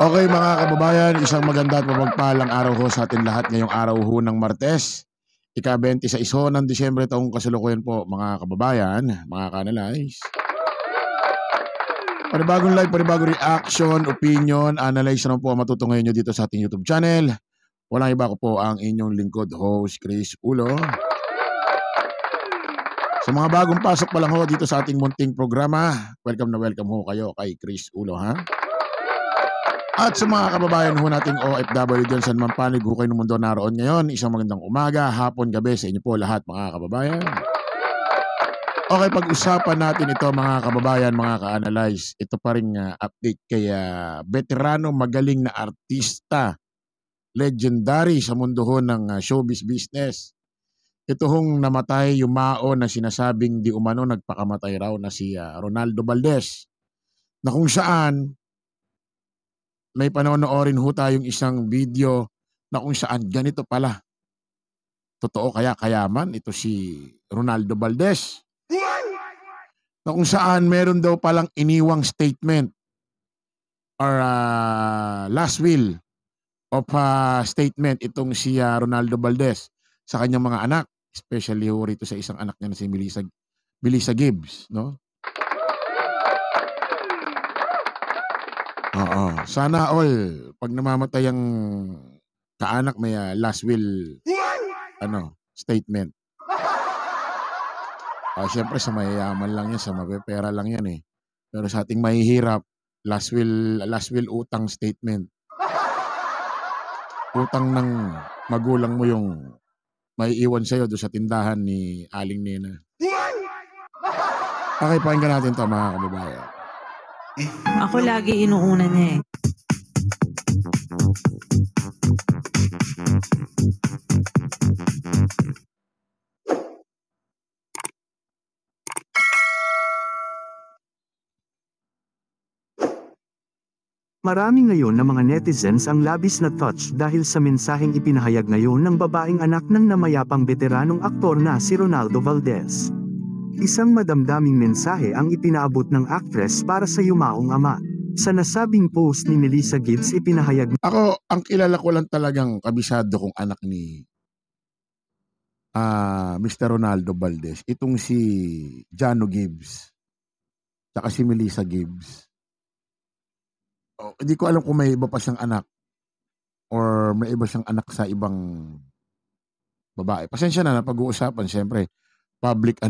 Okay mga kababayan, isang maganda at mapagpalang araw ho sa atin lahat ngayong araw ho ng Martes. Ika-26 ho ng Disyembre taong kasalukuyan po mga kababayan, mga kanalays. Panibagong live, panibagong reaction, opinion, analyze na po ang matutungayin nyo dito sa ating YouTube channel. Walang iba ko po ang inyong lingkod host, Chris Ulo. Sa mga bagong pasok pa lang ho dito sa ating munting programa, welcome na welcome ho kayo kay Chris Ulo, ha? At sa mga kababayan ho nating OFW dyan sa naman panig ho kayo ng mundo naroon ngayon, isang magandang umaga, hapon, gabi sa inyo po lahat mga kababayan. Okay, pag-usapan natin ito mga kababayan, mga ka-analyze. Ito pa rin update kay veterano magaling na artista, legendary sa mundo ho ng showbiz business. Ito hong namatay yumao na sinasabing di umano nagpakamatay raw na si Ronaldo Valdez. Na kung saan may panonoorin ho tayong isang video na kung saan ganito pala. Totoo kaya kayaman ito si Ronaldo Valdez. Na kung saan meron daw palang iniwang statement or last will of statement itong si Ronaldo Valdez sa kanyang mga anak, especially ho rito sa isang anak niya na si Melissa Gibbs, no? Oo. Sana all, pag namamatay ang kaanak may last will statement. Siyempre sa mayayaman lang yan, sa mapepera lang yan eh. Pero sa ating mahihirap, last will utang statement. Utang ng magulang mo yung maiiwan sa'yo doon sa tindahan ni Aling Nena. Okay, pakinggan natin ito mga kababayan. Ako lagi inuuna niya eh. Marami ngayon na mga netizens ang labis na touch dahil sa mensaheng ipinahayag ngayon ng babaeng anak ng namayapang veteranong aktor na si Ronaldo Valdez. Isang madamdaming mensahe ang ipinaabot ng actress para sa yumaong ama. Sa nasabing post ni Melissa Gibbs ipinahayag Ako, ang kilala ko lang talagang kabisado kong anak ni Mr. Ronaldo Valdez. Itong si Jano Gibbs. Tsaka si Melissa Gibbs. Hindi ko alam kung may iba pa siyang anak or may iba siyang anak sa ibang babae. Pasensya na pag-uusapan, siyempre. Public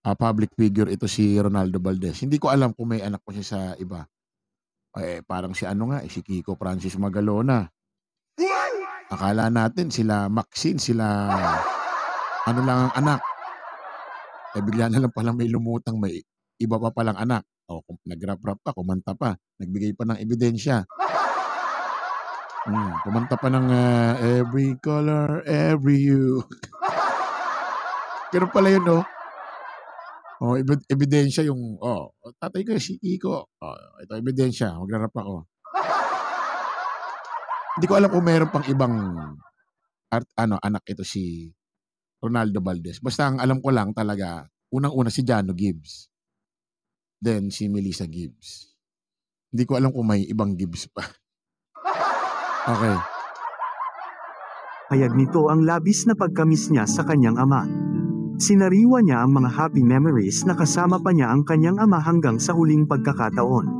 public figure ito si Ronaldo Valdez. Hindi ko alam kung may anak pa siya sa iba. Parang si si Kiko Francis Magalona. Akala natin sila Maxine, sila lang ang anak. Bigla na lang palang may lumutang, may iba pa palang anak. Kung nag-rap-rap pa, kumanta pa, nagbigay pa ng ebidensya. Kumanta pa ng every color, every hue. Ganun pala yun, no? Ebidensya yung, tatay ko, si Kiko. Ito, ebidensya, magra-rap ako. Hindi ko alam kung meron pang ibang anak ito si Ronaldo Valdez. Basta ang alam ko lang talaga, unang-una si Jano Gibbs. Then si Melissa Gibbs. Hindi ko alam kung may ibang Gibbs pa. Okay. Hayag nito ang labis na pagkamis niya sa kanyang ama. Sinariwa niya ang mga happy memories na kasama pa niya ang kanyang ama hanggang sa huling pagkakataon.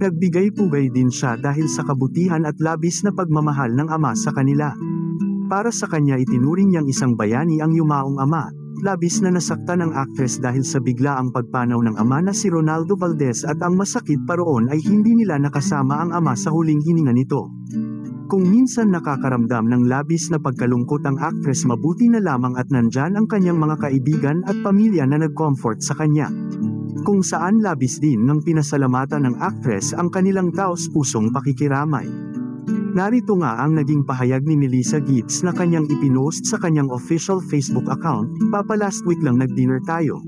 Nagbigay-pugay din siya dahil sa kabutihan at labis na pagmamahal ng ama sa kanila. Para sa kanya itinuring niyang isang bayani ang yumaong ama. Labis na nasaktan ang actress dahil sa biglaang pagpanaw ng ama na si Ronaldo Valdez at ang masakit pa roon ay hindi nila nakasama ang ama sa huling hininga nito. Kung minsan nakakaramdam ng labis na pagkalungkot ang actress, mabuti na lamang at nandyan ang kanyang mga kaibigan at pamilya na nag-comfort sa kanya. Kung saan labis din ng pinasalamatan ng actress ang kanilang taos-pusong pakikiramay. Narito nga ang naging pahayag ni Melissa Gibbs na kanyang ipinost sa kanyang official Facebook account. Papa, last week lang nag-dinner tayo.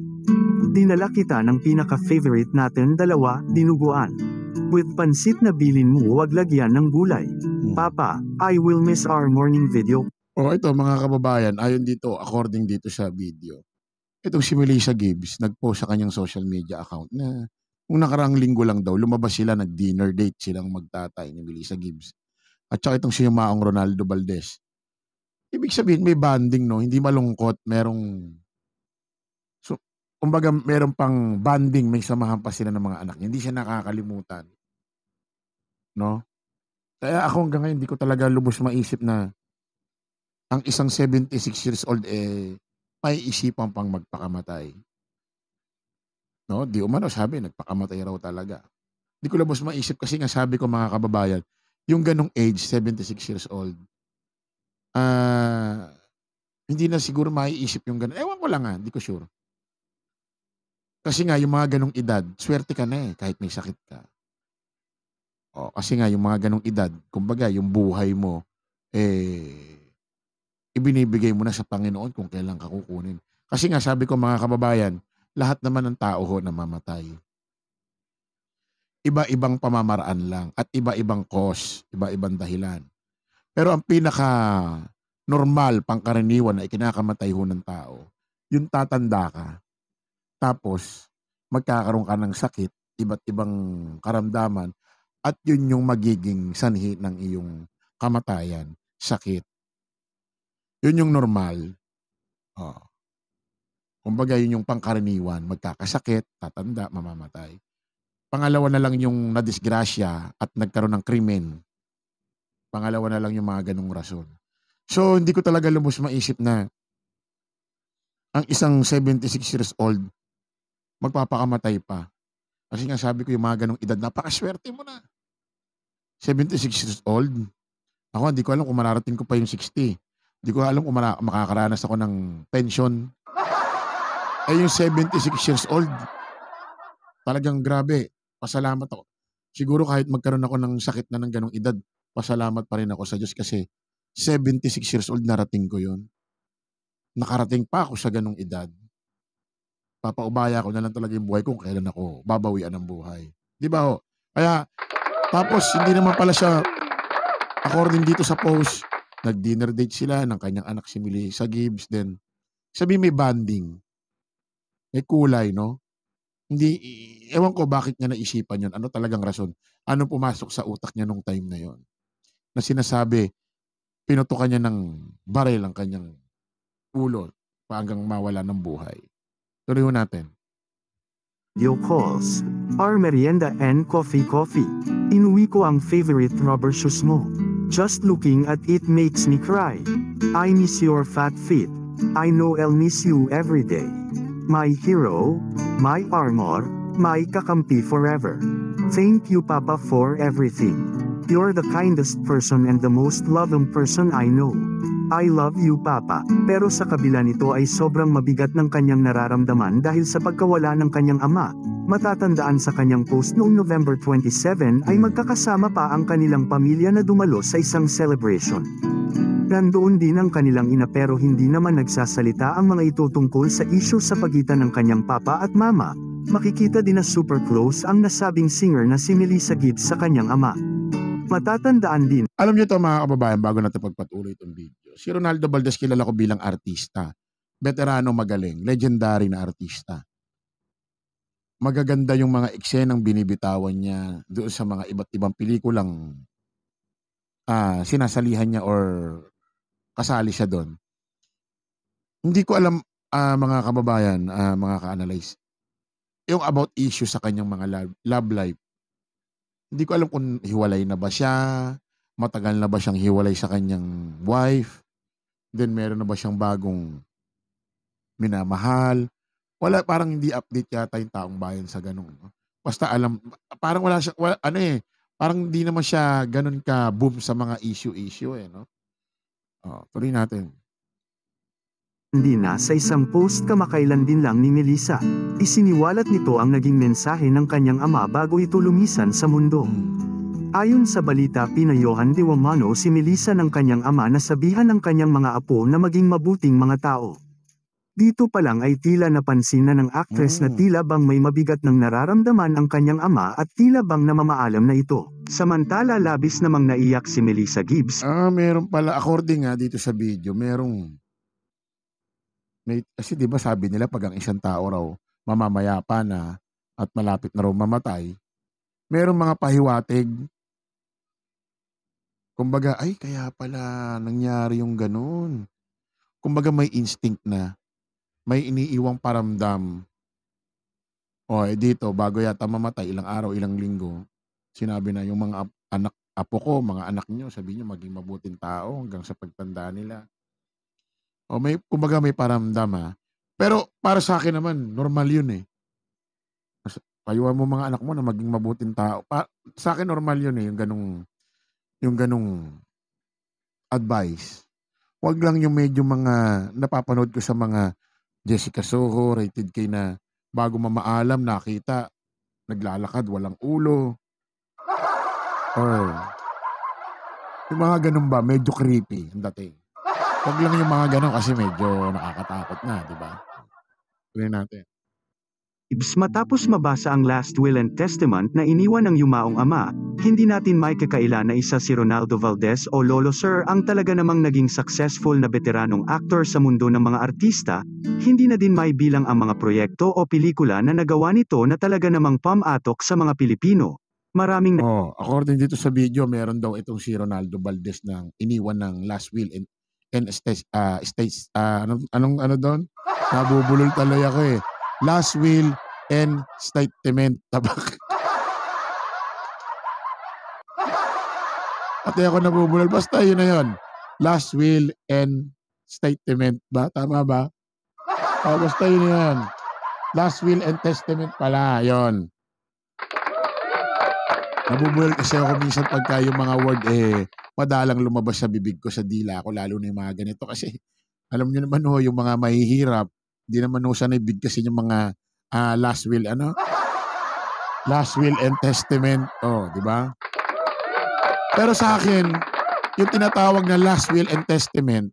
Dinala kita ng pinaka-favorite natin dalawa, dinuguan. With pansit na bilin mo, wag lagyan ng gulay. Papa, I will miss our morning video. Ito mga kababayan, ayon dito, according dito sa video. Itong si Melissa Gibbs, nag-post sa kanyang social media account na Kung nakaraang linggo lang daw, lumabas sila, nag-dinner date silang magtatay ni Melissa Gibbs. At saka itong si Yumaong Ronaldo Valdez. Ibig sabihin, may bonding, no? Hindi malungkot, merong... So, kumbaga, meron pang bonding, may samahan pa sila ng mga anak niya. Hindi siya nakakalimutan. No? Kaya ako hanggang ngayon, hindi ko talaga lubos maisip na ang isang 76 years old, may isipan pang magpakamatay. No? Di umano, sabi, nagpakamatay raw talaga. Hindi ko lubos maisip kasi nga sabi ko mga kababayan, yung ganong age, 76 years old, hindi na siguro maiisip yung ganon. Ewan ko lang hindi ko sure. Kasi nga, yung mga ganong edad, swerte ka na kahit may sakit ka. Kasi nga, yung mga ganong edad, kumbaga, yung buhay mo, ibinibigay mo na sa Panginoon kung kailan ka kukunin. Kasi nga, sabi ko mga kababayan, lahat naman ng tao namamatay. Iba-ibang pamamaraan lang at iba-ibang cause, iba-ibang dahilan. Pero ang pinaka normal, pangkaraniwan na ikinakamatay ng tao, yung tatanda ka, tapos magkakaroon ka ng sakit, iba't ibang karamdaman, at yun yung magiging sanhi ng iyong kamatayan, sakit. Yun yung normal. Kumbaga yun yung pangkaraniwan, magkakasakit, tatanda, mamamatay. Pangalawa na lang yung nadisgrasya at nagkaroon ng krimen. Pangalawa na lang yung mga ganung rason. So, hindi ko talaga lubos maisip na ang isang 76 years old magpapakamatay pa. Kasi nga sabi ko yung mga ganung edad, napakaswerte mo na. 76 years old. Ako, hindi ko alam kung mararating ko pa yung 60. Hindi ko alam kung makakaranas ako ng pension. Yung 76 years old, talagang grabe. Pasalamat ako. Siguro kahit magkaroon ako ng sakit na ng ganung edad, pasalamat pa rin ako sa Diyos kasi 76 years old narating ko yun. Nakarating pa ako sa ganung edad. Papaubaya ko na lang talaga yung buhay ko kung kailan ako babawian ng buhay. Di ba ho? Kaya, tapos hindi naman pala siya, according dito sa post, nag-dinner date sila ng kanyang anak si Melissa Gibbs. Then, sabi may bonding. May kulay, no? Hindi, ewan ko bakit niya naisipan yun. Ano talagang rason? Ano pumasok sa utak niya nung time na yon? Na sinasabi, pinutukan niya ng baril ang kanyang ulo hanggang mawala ng buhay. Tuloy ho natin. Video calls. Our merienda and coffee. Inuwi ko ang favorite rubber shoes mo. Just looking at it makes me cry. I miss your fat feet. I know I'll miss you every day. My hero, my armor, my kakampi forever. Thank you Papa for everything. You're the kindest person and the most loving person I know. I love you Papa. Pero sa kabila nito ay sobrang mabigat ng kanyang nararamdaman dahil sa pagkawala ng kanyang ama. Matatandaan sa kanyang post noong November 27 ay magkakasama pa ang kanilang pamilya na dumalo sa isang celebration. Nandoon din ang kanilang ina pero hindi naman nagsasalita ang mga ito tungkol sa issue sa pagitan ng kanyang papa at mama. Makikita din na super close ang nasabing singer na si Melissa Gibbs sa kanyang ama. Matatandaan din. Alam niyo to mga kababayan, bago natin pagpatuloy itong video. Si Ronaldo Valdez kilala ko bilang artista. Veterano magaling, legendary na artista. Magaganda yung mga eksenang binibitawan niya doon sa mga iba't ibang pelikulang sinasalihan niya or kasali siya doon. Hindi ko alam mga kababayan, mga ka-analyze, yung about issue sa kanyang mga love life. Hindi ko alam kung hiwalay na ba siya, matagal na ba siyang hiwalay sa kanyang wife, then meron na ba siyang bagong minamahal. Wala, parang hindi update yata yung taong bayan sa ganun. No? Basta alam, parang wala siya, parang hindi naman siya ganun ka boom sa mga issue no? Tuloy natin. Hindi na sa isang post kamakailan din lang ni Melissa. Isiniwalat nito ang naging mensahe ng kanyang ama bago ito lumisan sa mundo. Ayon sa balita, pinayohan di umano si Melissa ng kanyang ama na sabihan ng kanyang mga apo na maging mabuting mga tao. Dito pa lang ay tila napansin na ng actress na tila bang may mabigat ng nararamdaman ang kanyang ama at tila bang namamaalam na ito. Samantala labis namang naiyak si Melissa Gibbs. Meron pala, according dito sa video, kasi di ba sabi nila pag ang isang tao raw mamamaya pa na at malapit na raw mamatay, merong mga pahiwatig. Kumbaga, ay kaya pala nangyari yung ganun. Kumbaga may instinct na, may iniiwang paramdam. O dito, bago yata mamatay, ilang araw, ilang linggo, sinabi na yung mga apo ko, mga anak nyo, sabi nyo maging mabuting tao hanggang sa pagtanda nila. O kumbaga may paramdam. Pero para sa akin naman, normal yun eh. Payuhan mo mga anak mo na maging mabuting tao. Sa akin normal yun eh, yung ganung advice. Wag lang yung medyo mga napapanood ko sa mga Jessica Soho, Rated K na bago mamaalam nakita naglalakad walang ulo. Or yung mga ganun ba, medyo creepy ang dating. Wag lang yung mga ganun kasi medyo nakakatakot na, di ba? Tuloy natin. Matapos mabasa ang last will and testament na iniwan ng yumaong ama, hindi natin may kakaila na isa si Ronaldo Valdez o Lolo Sir ang talaga namang naging successful na veteranong actor sa mundo ng mga artista, hindi na din may bilang ang mga proyekto o pelikula na nagawa nito na talaga namang pamatok sa mga Pilipino. Maraming according dito sa video, meron daw itong si Ronaldo Valdez ng iniwan ng last will and ano doon? Nabubulol tuloy ako eh. Last will and statement. Tabak. Pati ako nabubulol. Basta yun na yun. Last will and statement ba? Tama ba? Basta yun na yun. Last will and testament pala. Yun. Nabubulol kasi ako minsan pagka yung mga word madalang lumabas sa bibig ko, sa dila ko, lalo na yung mga ganito. Kasi alam nyo naman yung mga mahihirap, hindi naman sanay bigkasin yung mga last will, last will and testament. Di ba? Pero sa akin, yung tinatawag na last will and testament,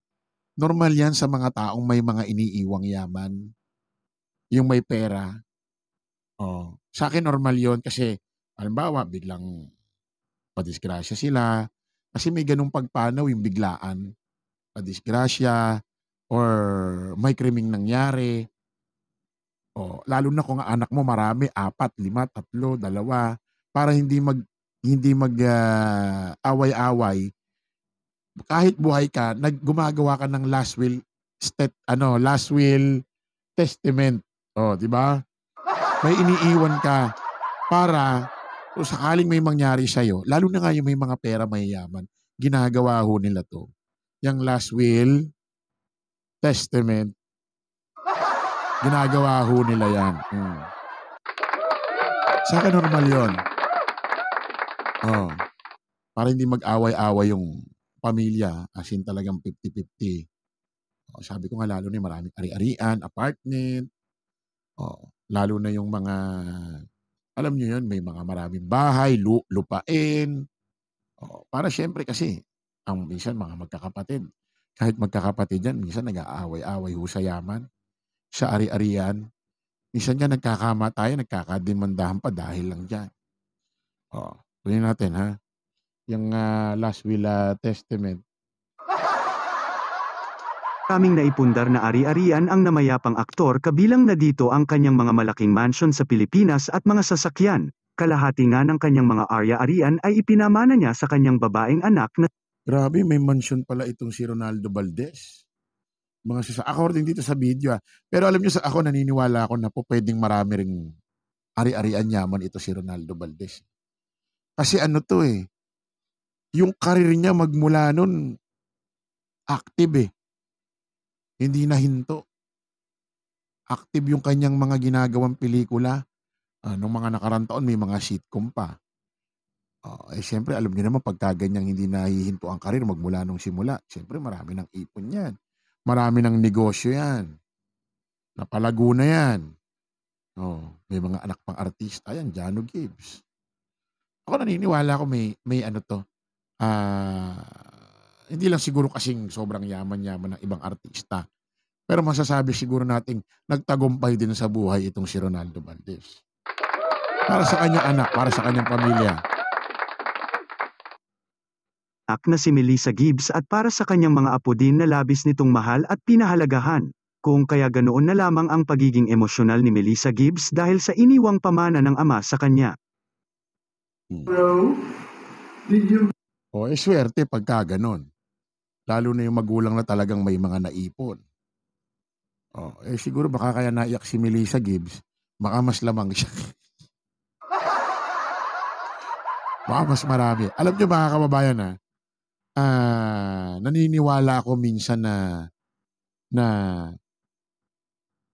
normal yan sa mga taong may mga iniiwang yaman. Yung may pera. Sa akin normal yon kasi, halimbawa, biglang padisgrasya sila. Kasi may ganung pagpanaw yung biglaan. Padisgrasya, or may krimeng nangyari. Lalo na kung anak mo marami, 4, 5, 3, 2, para hindi mag away-away. Kahit buhay ka, gumagawa ka ng last will testament. Di ba? May iniiwan ka para kung sakaling may mangyari sa'yo, lalo na nga yung may mga pera mayayaman, ginagawa ho nila to. Yung last will testament, ginagawa ho nila yan. Sa akin normal yun. Para hindi mag-away-away yung pamilya, as in talagang 50-50. Sabi ko nga, lalo na yung maraming ari-arian, apartment. Lalo na yung mga, alam nyo yun, may mga maraming bahay, lupain. Para syempre kasi, ang minsan mga magkakapatid, kahit magkakapatid yan, minsan nag-aaway-away ho sa yaman, sa ari-arian. Minsan yan nagkakamatayan, nagkakadimandahan pa dahil lang dyan. Tuloy natin ha. Yung last will testament. Kaming naipundar na ari-arian ang namayapang aktor, kabilang na dito ang kanyang mga malaking mansion sa Pilipinas at mga sasakyan. Kalahati nga ng kanyang mga ari-arian ay ipinamana niya sa kanyang babaeng anak na Grabe, may mansion pala itong si Ronaldo Valdez. According dito sa video Pero alam nyo, ako naniniwala ako na po pwedeng marami ring ari-arian yaman ito si Ronaldo Valdez. Kasi yung karir niya magmula nun, active Hindi na hinto. Active yung kanyang mga ginagawang pelikula. Nung mga nakarang taon, may mga sitcom pa. Siyempre, alam niyo naman, pagka ganyang hindi nahihinto ang karir magmula nung simula, siyempre marami ng ipon yan. Marami ng negosyo yan. Napalago na yan. May mga anak pang artista yan, Jano Gibbs. Ako naniniwala ko may hindi lang siguro kasing sobrang yaman-yaman ng ibang artista. Pero masasabi siguro nating nagtagumpay din sa buhay itong si Ronaldo Valdez. Para sa kanyang anak, para sa kanyang pamilya. Na si Melissa Gibbs at para sa kanyang mga apo din na labis nitong mahal at pinahalagahan. Kung kaya ganoon na lamang ang pagiging emosyonal ni Melissa Gibbs dahil sa iniwang pamana ng ama sa kanya. O, swerte pagka ganon. Lalo na yung magulang na talagang may mga naipon. O, siguro baka kaya naiyak si Melissa Gibbs, baka mas lamang siya. Baka mas marami. Alam nyo mga kababayan naniniwala ako minsan na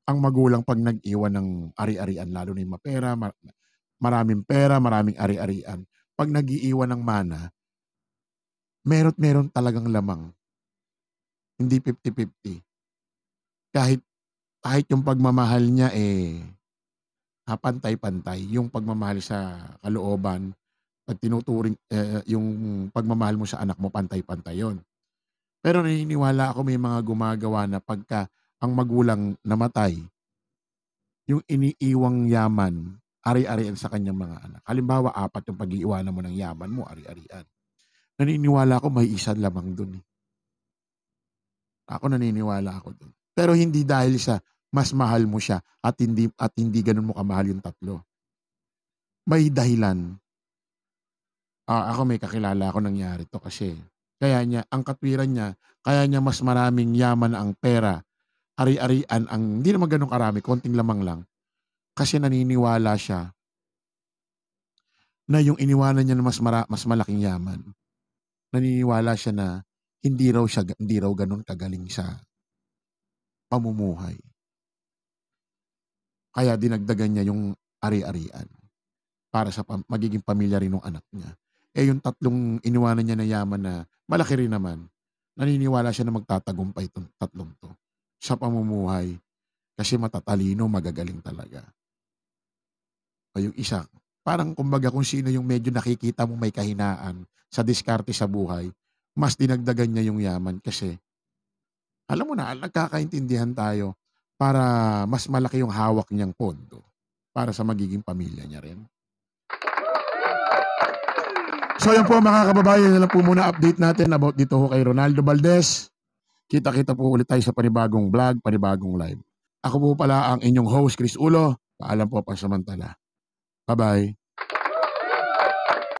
ang magulang pag nag-iwan ng ari-arian, lalo na yung mapera, maraming pera, maraming ari-arian, pag nag-iiwan ng mana, meron talagang lamang. Hindi 50-50. Kahit yung pagmamahal niya pantay-pantay. Yung pagmamahal sa kalooban, pag tinuturing yung pagmamahal mo sa anak mo, pantay-pantay yon. Pero naniniwala ako may mga gumagawa na pagka ang magulang namatay, yung iniiwang yaman, ari-arian sa kanyang mga anak. Halimbawa, 4 yung pag-iiwanan mo ng yaman mo, ari-arian. Naniniwala ako may isa lamang dun. Ako naniniwala ako dun. Pero hindi dahil sa mas mahal mo siya at hindi ganun mo kamahal yung 3. May dahilan. Ako may kakilala ako nangyari to kasi ang katwiran niya, kaya niya mas maraming yaman ang pera, ari-arian hindi naman ganun karami, konting lamang lang. Kasi naniniwala siya na yung iniwanan niya na mas malaking yaman, naniniwala siya na hindi raw ganun kagaling sa pamumuhay. Kaya dinagdagan niya yung ari-arian para sa magiging pamilya rin ng anak niya. Yung 3 iniwanan niya na yaman na malaki rin naman, naniniwala siya na magtatagumpay itong 3 to sa pamumuhay kasi matatalino, magagaling talaga. O yung isa, parang kumbaga kung sino yung medyo nakikita mo may kahinaan sa diskarte sa buhay, mas dinagdagan niya yung yaman kasi alam mo na, nagkakaintindihan tayo para mas malaki yung hawak niyang pondo para sa magiging pamilya niya rin. So yan po mga kababayan, na lang po muna update natin about dito ho kay Ronaldo Valdez. Kita-kita po ulit tayo sa panibagong vlog, panibagong live. Ako po pala ang inyong host, Chris Ulo. Paalam po pasamantala. Bye-bye.